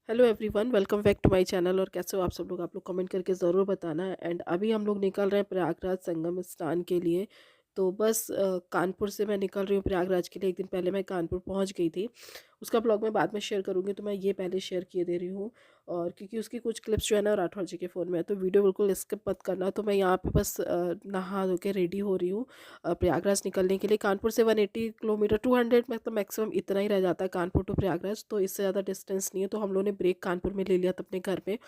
Hello everyone, welcome back to my channel. और कैसे हो आप सब लोग? आप लोग कमेंट करके ज़रूर बताना। एंड अभी हम लोग निकल रहे हैं प्रयागराज संगम स्नान के लिए। तो बस कानपुर से मैं निकल रही हूँ प्रयागराज के लिए। एक दिन पहले मैं कानपुर पहुँच गई थी। उसका ब्लॉग मैं बाद में शेयर करूँगी, तो मैं ये पहले शेयर किए दे रही हूँ। और क्योंकि उसकी कुछ क्लिप्स जो है ना राठौर जी के फ़ोन में है, तो वीडियो बिल्कुल स्किप मत करना। तो मैं यहाँ पे बस नहा धो के रेडी हो रही हूँ प्रयागराज निकलने के लिए। कानपुर से 180 किलोमीटर, 200 मतलब मैक्सिमम इतना ही रह जाता है कानपुर टू प्रयागराज। तो इससे ज़्यादा डिस्टेंस नहीं है। तो हम लोगों ने ब्रेक कानपुर में ले लिया था अपने घर पे।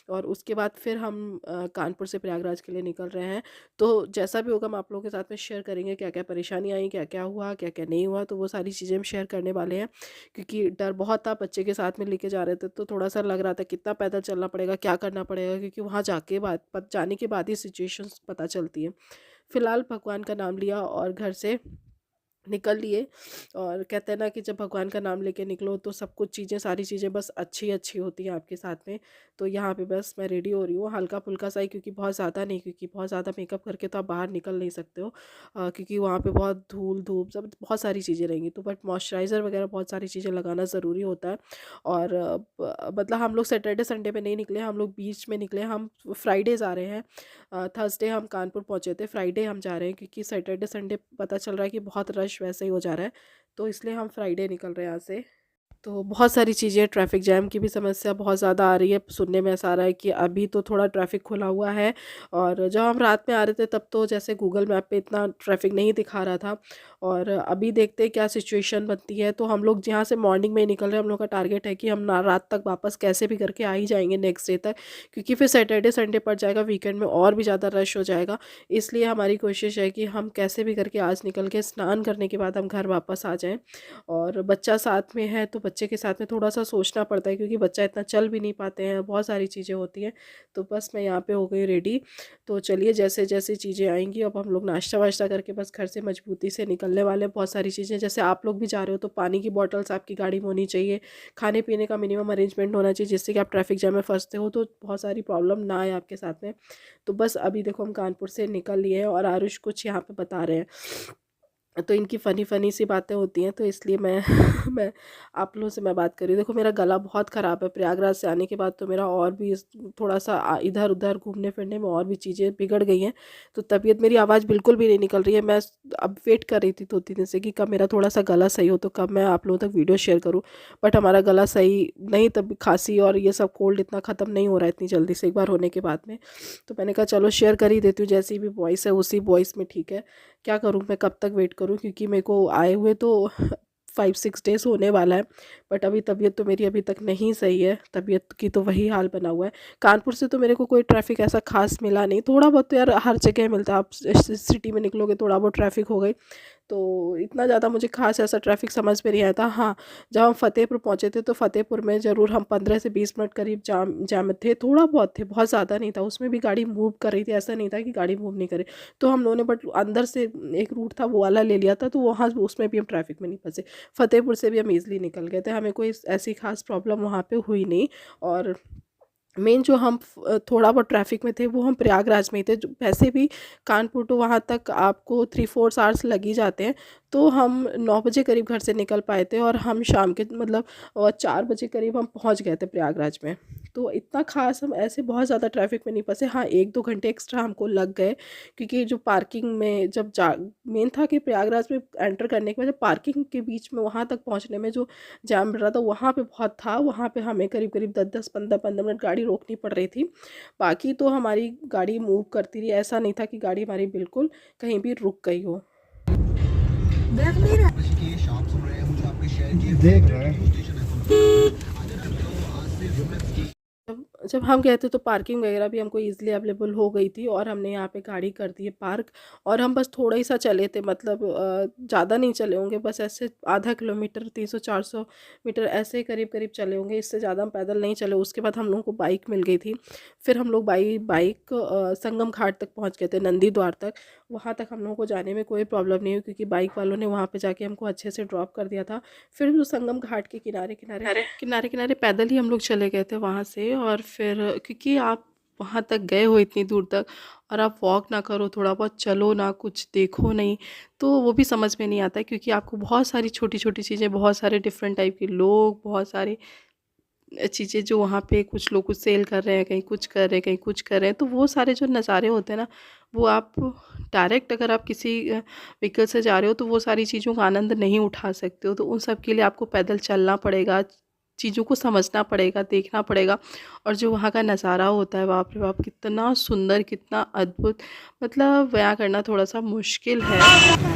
और उसके बाद फिर हम कानपुर से प्रयागराज के लिए निकल रहे हैं। तो जैसा भी होगा हम आप लोगों के साथ में शेयर करेंगे, क्या क्या परेशानी आई, क्या क्या हुआ, क्या क्या नहीं हुआ। तो वो सारी चीज़ें हम शेयर करने वाले हैं। क्योंकि डर बहुत था, बच्चे के साथ में लेके जा रहे थे तो थोड़ा सा लग रहा था कितना पैदल चलना पड़ेगा, क्या करना पड़ेगा। क्योंकि वहाँ जाने के बाद ही सिचुएशंस पता चलती है। फिलहाल भगवान का नाम लिया और घर से निकल लिए। और कहते हैं ना कि जब भगवान का नाम लेके निकलो तो सब कुछ चीज़ें, सारी चीज़ें बस अच्छी अच्छी होती हैं आपके साथ में। तो यहाँ पे बस मैं रेडी हो रही हूँ हल्का फुल्का सा ही, क्योंकि बहुत ज़्यादा नहीं, क्योंकि बहुत ज़्यादा मेकअप करके तो आप बाहर निकल नहीं सकते हो। क्योंकि वहाँ पे बहुत धूल धूप सब बहुत सारी चीज़ें रहेंगी। तो बट मॉइस्चराइज़र वगैरह बहुत सारी चीज़ें लगाना ज़रूरी होता है। और मतलब हम लोग सैटरडे संडे पे नहीं निकले, हम लोग बीच में निकले। हम फ्राइडे जा रहे हैं। थर्सडे हम कानपुर पहुँचे थे, फ्राइडे हम जा रहे हैं। क्योंकि सैटरडे संडे पता चल रहा है कि बहुत रश वैसे ही हो जा रहा है। तो इसलिए हम फ्राइडे निकल रहे हैं यहाँ से। तो बहुत सारी चीज़ें, ट्रैफिक जैम की भी समस्या बहुत ज़्यादा आ रही है। सुनने में ऐसा आ रहा है कि अभी तो थोड़ा ट्रैफिक खुला हुआ है। और जब हम रात में आ रहे थे तब तो जैसे गूगल मैप पे इतना ट्रैफिक नहीं दिखा रहा था। और अभी देखते हैं क्या सिचुएशन बनती है। तो हम लोग जहाँ से मॉर्निंग में ही निकल रहे हैं, हम लोग का टारगेट है कि हम ना रात तक वापस कैसे भी करके आ ही जाएंगे नेक्स्ट डे तक। क्योंकि फिर सैटरडे संडे पड़ जाएगा, वीकेंड में और भी ज़्यादा रश हो जाएगा। इसलिए हमारी कोशिश है कि हम कैसे भी करके आज निकल के स्नान करने के बाद हम घर वापस आ जाएँ। और बच्चा साथ में है तो बच्चे के साथ में थोड़ा सा सोचना पड़ता है, क्योंकि बच्चा इतना चल भी नहीं पाते हैं, बहुत सारी चीज़ें होती हैं। तो बस मैं यहाँ पे हो गई रेडी। तो चलिए जैसे जैसे चीज़ें आएंगी, अब हम लोग नाश्ता वाश्ता करके बस घर से मजबूती से निकलने वाले हैं। बहुत सारी चीज़ें, जैसे आप लोग भी जा रहे हो तो पानी की बॉटल्स आपकी गाड़ी में होनी चाहिए। खाने पीने का मिनिमम अरेंजमेंट होना चाहिए, जिससे कि आप ट्रैफिक जैम में फंसते हो तो बहुत सारी प्रॉब्लम ना आए आपके साथ में। तो बस अभी देखो हम कानपुर से निकल लिए हैं और आरुष कुछ यहाँ पे बता रहे हैं। तो इनकी फ़नी फ़नी सी बातें होती हैं, तो इसलिए मैं मैं आप लोगों से मैं बात कर रही हूँ। देखो मेरा गला बहुत ख़राब है, प्रयागराज से आने के बाद तो मेरा और भी थोड़ा सा इधर उधर घूमने फिरने में और भी चीज़ें बिगड़ गई हैं। तो तबीयत, मेरी आवाज़ बिल्कुल भी नहीं निकल रही है। मैं अब वेट कर रही थी 2-3 दिन से कि कब मेरा थोड़ा सा गला सही हो, तो कब मैं आप लोगों तक वीडियो शेयर करूँ। बट हमारा गला सही नहीं, तब खांसी और ये सब कोल्ड इतना ख़त्म नहीं हो रहा है इतनी जल्दी से एक बार होने के बाद में। तो मैंने कहा चलो शेयर कर ही देती हूँ, जैसी भी वॉइस है उसी वॉइस में ठीक है। क्या करूँ मैं, कब तक वेट करूँ, क्योंकि मेरे को आए हुए तो 5-6 डेज़ होने वाला है। बट अभी तबीयत तो मेरी अभी तक नहीं सही है, तबीयत की तो वही हाल बना हुआ है। कानपुर से तो मेरे को कोई ट्रैफिक ऐसा खास मिला नहीं, थोड़ा बहुत तो यार हर जगह मिलता है। आप सिटी में निकलोगे थोड़ा बहुत ट्रैफिक हो गई। तो इतना ज़्यादा मुझे खास ऐसा ट्रैफिक समझ में नहीं आया था। हाँ, जब हम फ़तेहपुर पहुँचे थे तो फ़तेहपुर में ज़रूर हम 15 से 20 मिनट करीब जाम जाम थे, थोड़ा बहुत थे, बहुत ज़्यादा नहीं था। उसमें भी गाड़ी मूव कर रही थी, ऐसा नहीं था कि गाड़ी मूव नहीं करे। तो हम लोगों ने बट अंदर से एक रूट था वो वाला ले लिया था, तो वहाँ उसमें भी हम ट्रैफिक में नहीं फंसे। फ़तेहपुर से भी हम ईज़िली निकल गए थे, हमें कोई ऐसी खास प्रॉब्लम वहाँ पे हुई नहीं। और मेन जो हम थोड़ा बहुत ट्रैफिक में थे वो हम प्रयागराज में ही थे। जो वैसे भी कानपुर टू वहाँ तक आपको 3-4 आवर्स लग ही जाते हैं। तो हम 9 बजे करीब घर से निकल पाए थे और हम शाम के मतलब 4 बजे करीब हम पहुँच गए थे प्रयागराज में। तो इतना खास हम ऐसे बहुत ज़्यादा ट्रैफिक में नहीं फंसे। हाँ, 1-2 घंटे एक्स्ट्रा हमको लग गए, क्योंकि जो पार्किंग में जब जा मेन था कि प्रयागराज में एंटर करने के बाद जब पार्किंग के बीच में वहाँ तक पहुँचने में जो जाम बढ़ रहा था वहाँ पे बहुत था। वहाँ पे हमें करीब करीब 10-10 15-15 मिनट गाड़ी रोकनी पड़ रही थी। बाकी तो हमारी गाड़ी मूव करती रही, ऐसा नहीं था कि गाड़ी हमारी बिल्कुल कहीं भी रुक गई हो। देख रहे हैं। जब हम गए थे तो पार्किंग वगैरह भी हमको ईज़िली अवेलेबल हो गई थी और हमने यहाँ पे गाड़ी कर दी है पार्क। और हम बस थोड़ा ही सा चले थे, मतलब ज़्यादा नहीं चले होंगे, बस ऐसे आधा किलोमीटर 300-400 मीटर ऐसे करीब करीब चले होंगे, इससे ज़्यादा हम पैदल नहीं चले। उसके बाद हम लोगों को बाइक मिल गई थी। फिर हम लोग बाइक संगम घाट तक पहुँच गए थे, नंदी द्वार तक। वहाँ तक हम लोगों को जाने में कोई प्रॉब्लम नहीं हुई, क्योंकि बाइक वालों ने वहाँ पर जाके हमको अच्छे से ड्रॉप कर दिया था। फिर जो संगम घाट के किनारे किनारे किनारे किनारे पैदल ही हम लोग चले गए थे वहाँ से। और फिर क्योंकि आप वहाँ तक गए हो इतनी दूर तक और आप वॉक ना करो, थोड़ा बहुत चलो ना, कुछ देखो नहीं, तो वो भी समझ में नहीं आता है। क्योंकि आपको बहुत सारी छोटी छोटी चीज़ें, बहुत सारे डिफरेंट टाइप के लोग, बहुत सारे चीज़ें जो वहाँ पे कुछ लोग कुछ सेल कर रहे हैं, कहीं कुछ कर रहे हैं, कहीं कुछ कर रहे हैं, तो वो सारे जो नज़ारे होते हैं ना, वो आप डायरेक्ट अगर आप किसी व्हीकल से जा रहे हो तो वो सारी चीज़ों का आनंद नहीं उठा सकते हो। तो उन सब के लिए आपको पैदल चलना पड़ेगा, चीज़ों को समझना पड़ेगा, देखना पड़ेगा। और जो वहाँ का नज़ारा होता है, बाप रे बाप! कितना सुंदर, कितना अद्भुत, मतलब बयाँ करना थोड़ा-सा मुश्किल है।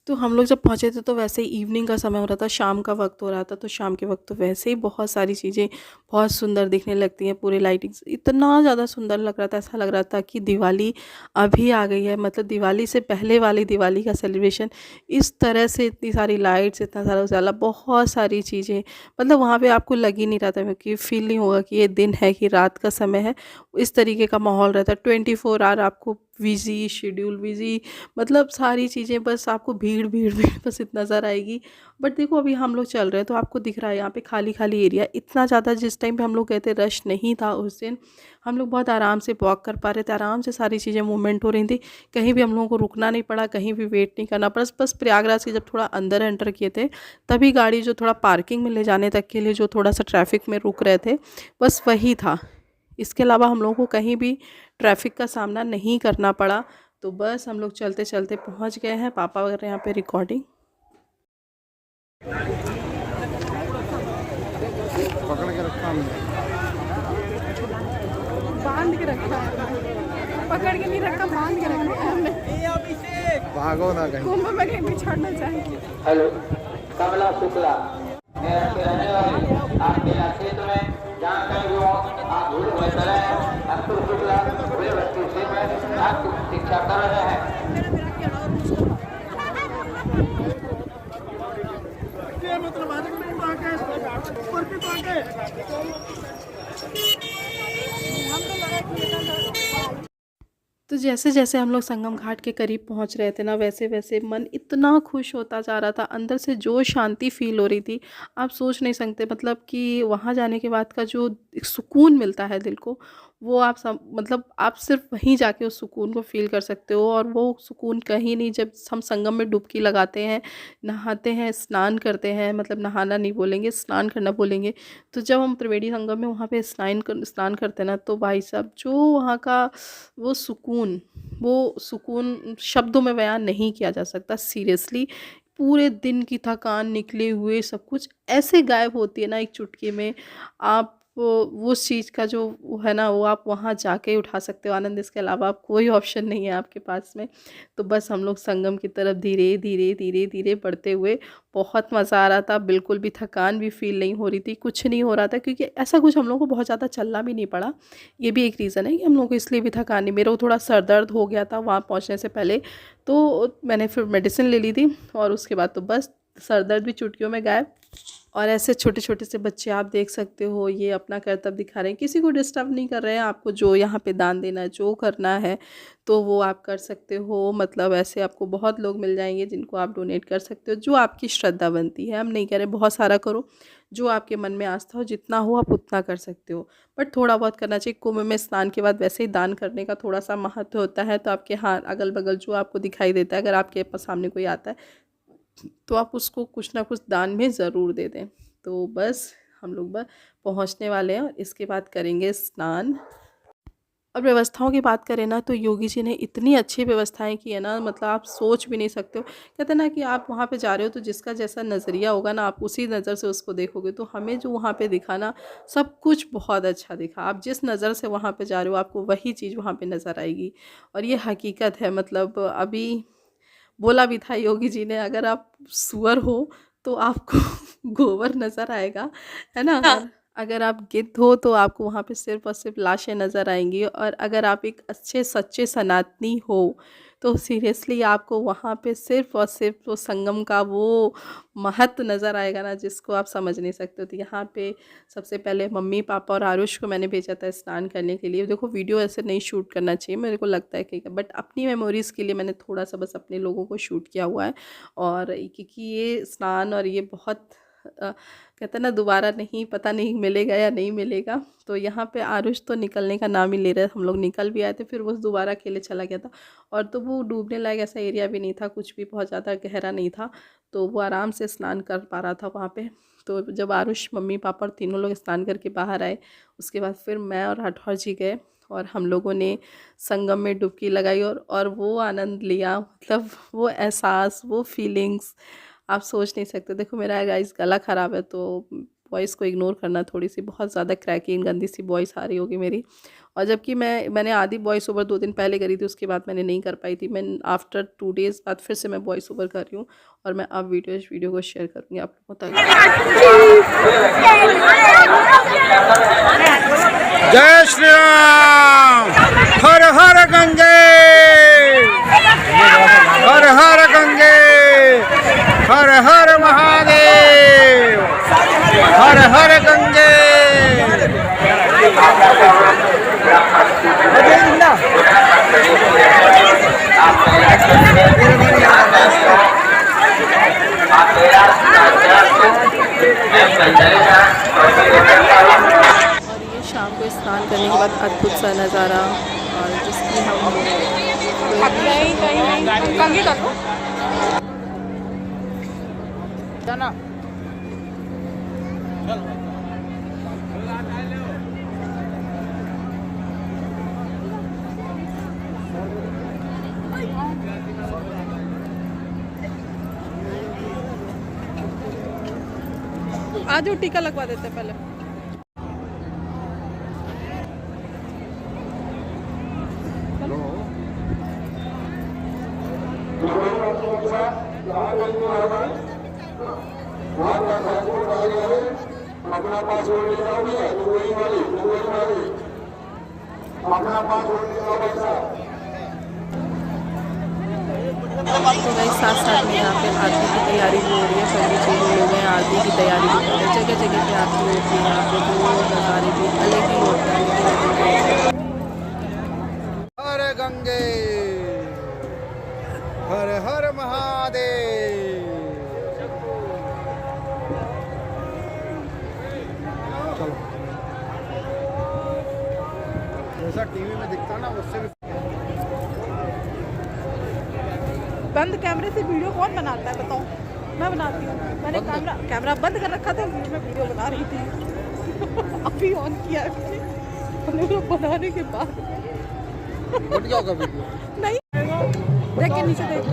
तो हम लोग जब पहुँचे थे तो वैसे ही इवनिंग का समय हो रहा था, शाम का वक़्त हो रहा था, तो शाम के वक़्त तो वैसे ही बहुत सारी चीज़ें बहुत सुंदर दिखने लगती हैं, पूरी लाइटिंग्स इतना ज़्यादा सुंदर लग रहा था, ऐसा लग रहा था कि दिवाली अभी आ गई है। मतलब दिवाली से पहले वाली दिवाली का सेलिब्रेशन, इस तरह से इतनी सारी लाइट्स, इतना सारा उजाला, बहुत सारी चीज़ें, मतलब वहाँ पे आपको लग ही नहीं रहा था, क्योंकि फ़ील नहीं होगा कि ये दिन है कि रात का समय है। इस तरीके का माहौल रहता है, 24 आवर आपको बिज़ी शेड्यूल, बिज़ी, मतलब सारी चीज़ें, बस आपको भीड़ भीड़ भीड़ बस नज़र आएगी। बट देखो अभी हम लोग चल रहे हैं तो आपको दिख रहा है यहाँ पे खाली खाली एरिया, इतना ज़्यादा जिस टाइम पे हम लोग गए थे रश नहीं था उस दिन। हम लोग बहुत आराम से वॉक कर पा रहे थे, आराम से सारी चीज़ें मूवमेंट हो रही थी, कहीं भी हम लोगों को रुकना नहीं पड़ा, कहीं भी वेट नहीं करना पड़ा। बस प्रयागराज के जब थोड़ा अंदर एंटर किए थे तभी गाड़ी जो थोड़ा पार्किंग में ले जाने तक के लिए जो थोड़ा सा ट्रैफिक में रुक रहे थे, बस वही था। इसके अलावा हम लोगों को कहीं भी ट्रैफिक का सामना नहीं करना पड़ा। तो बस हम लोग चलते चलते पहुंच गए हैं। पापा वगैरह यहाँ पे रिकॉर्डिंग। पकड़ के रखा हमने, बांध के रखा है, पकड़ के नहीं रखा, बांध के रखा है हमने। भागो ना कहीं। कुंभ में कहीं भी छोड़ना चाहिए। हेलो, कमला शुक्ला मेरठ के रहने वाले आपके क्षेत्र में जहाँ कहीं भी हो आप भूल हुए तरह अंकुर शुक्ला पूरे बस्ती से में आपकी शिक्षा कर रहे हैं। तो जैसे जैसे हम लोग संगम घाट के करीब पहुंच रहे थे ना, वैसे वैसे मन इतना खुश होता जा रहा था, अंदर से जो शांति फील हो रही थी आप सोच नहीं सकते। मतलब कि वहां जाने के बाद का जो एक सुकून मिलता है दिल को, वो आप मतलब आप सिर्फ वहीं जाके उस सुकून को फील कर सकते हो। और वो सुकून कहीं नहीं, जब हम संगम में डुबकी लगाते हैं, नहाते हैं, स्नान करते हैं, मतलब नहाना नहीं बोलेंगे, स्नान करना बोलेंगे। तो जब हम त्रिवेणी संगम में वहाँ पे स्नान करते हैं ना, तो भाई साहब जो वहाँ का वो सुकून, वो सुकून शब्दों में बयान नहीं किया जा सकता सीरियसली। पूरे दिन की थकान, निकले हुए सब कुछ ऐसे गायब होती है ना एक चुटकी में। आप वो उस चीज़ का जो वो है ना, वो आप वहाँ जाके ही उठा सकते हो आनंद, इसके अलावा आप कोई ऑप्शन नहीं है आपके पास में। तो बस हम लोग संगम की तरफ धीरे धीरे धीरे धीरे बढ़ते हुए, बहुत मज़ा आ रहा था, बिल्कुल भी थकान भी फील नहीं हो रही थी, कुछ नहीं हो रहा था, क्योंकि ऐसा कुछ हम लोग को बहुत ज़्यादा चलना भी नहीं पड़ा। ये भी एक रीज़न है कि हम लोग को इसलिए भी थकान नहीं, मेरे को थोड़ा सर दर्द हो गया था वहाँ पहुँचने से पहले, तो मैंने फिर मेडिसिन ले ली थी, और उसके बाद तो बस सर दर्द भी चुटकियों में गायब। और ऐसे छोटे छोटे से बच्चे आप देख सकते हो, ये अपना कर्तव्य दिखा रहे हैं, किसी को डिस्टर्ब नहीं कर रहे हैं। आपको जो यहाँ पे दान देना है, जो करना है, तो वो आप कर सकते हो। मतलब ऐसे आपको बहुत लोग मिल जाएंगे जिनको आप डोनेट कर सकते हो, जो आपकी श्रद्धा बनती है। हम नहीं कह रहे बहुत सारा करो, जो आपके मन में आस्था हो, जितना हो आप उतना कर सकते हो, बट थोड़ा बहुत करना चाहिए। कुंभ में स्नान के बाद वैसे ही दान करने का थोड़ा सा महत्व होता है। तो आपके हाँ अगल बगल जो आपको दिखाई देता है, अगर आपके सामने कोई आता है तो आप उसको कुछ ना कुछ दान में ज़रूर दे दें। तो बस हम लोग बस पहुंचने वाले हैं, और इसके बाद करेंगे स्नान। और व्यवस्थाओं की बात करें ना, तो योगी जी ने इतनी अच्छी व्यवस्थाएं की है ना, मतलब आप सोच भी नहीं सकते हो। कहते हैं ना कि आप वहाँ पे जा रहे हो तो जिसका जैसा नज़रिया होगा ना, आप उसी नज़र से उसको देखोगे। तो हमें जो वहाँ पे दिखा ना, सब कुछ बहुत अच्छा दिखा। आप जिस नज़र से वहाँ पे जा रहे हो, आपको वही चीज़ वहाँ पे नज़र आएगी। और ये हकीकत है। मतलब अभी बोला भी था योगी जी ने, अगर आप सुअर हो तो आपको गोबर नज़र आएगा, है ना। और अगर आप गिद्ध हो तो आपको वहाँ पे सिर्फ और सिर्फ लाशें नज़र आएंगी। और अगर आप एक अच्छे सच्चे सनातनी हो तो सीरियसली आपको वहाँ पे सिर्फ और सिर्फ वो संगम का वो महत्व नज़र आएगा ना, जिसको आप समझ नहीं सकते हो। तो यहाँ पे सबसे पहले मम्मी पापा और आरुष को मैंने भेजा था स्नान करने के लिए। देखो वीडियो ऐसे नहीं शूट करना चाहिए, मेरे को लगता है कि, बट अपनी मेमोरीज़ के लिए मैंने थोड़ा सा बस अपने लोगों को शूट किया हुआ है। और क्योंकि ये स्नान और ये बहुत कहते हैं ना दोबारा नहीं, पता नहीं मिलेगा या नहीं मिलेगा। तो यहाँ पे आरुष तो निकलने का नाम ही ले रहे थे। हम लोग निकल भी आए थे, फिर वो दोबारा अकेले चला गया था। और तो वो डूबने लायक ऐसा एरिया भी नहीं था, कुछ भी बहुत ज़्यादा गहरा नहीं था, तो वो आराम से स्नान कर पा रहा था वहाँ पे। तो जब आरुष, मम्मी पापा और तीनों लोग स्नान करके बाहर आए, उसके बाद फिर मैं और राठौर जी गए और हम लोगों ने संगम में डुबकी लगाई और वो आनंद लिया। मतलब वो एहसास, वो फीलिंग्स आप सोच नहीं सकते। देखो मेरा गाइस गला ख़राब है, तो वॉइस को इग्नोर करना, थोड़ी सी बहुत ज़्यादा क्रैकी गंदी सी वॉइस आ रही होगी मेरी। और जबकि मैंने आधी वॉइस ओवर 2 दिन पहले करी थी, उसके बाद मैंने नहीं कर पाई थी। मैं आफ्टर 2 डेज़ बाद फिर से मैं वॉइस ओवर कर रही हूँ और मैं अब वीडियो को शेयर करूँगी आप लोगों तक। जय श्री राम। हर हर गंगे, हर हर गंगे, हर हर महादेव, हर हर गंगे। और ये शाम को स्नान करने के बाद अद्भुत सा नज़ारा, और जिसकी हम आज टीका लगवा देते पहले। अपना पासवर्ड ले जाओगे, दुबई वाली अपना पासवर्ड ले जाओ भाई साहब। तो भाई साथ साथ में यहाँ पे आरती की तैयारी भी हो रही है। सभी चीज़ें लोग हैं, आरती की तैयारी भी कर रहे हैं। जगह जगह पे आरती होती है, यहाँ पे जो नज़ारे भी अलग ही होते हैं। हर गंगे, हर हर महादेव। चलो, जैसा टीवी में दिखता ना उससे भी। बंद कैमरे से वीडियो कौन बनाता है बताओ? मैं बनाती हूँ। मैंने कैमरा बंद कर रखा था, मैं वीडियो बना रही थी। अभी ऑन किया है मैंने, बनाने के बाद बढ़ जाओगा वीडियो। नहीं देख के नीचे देख।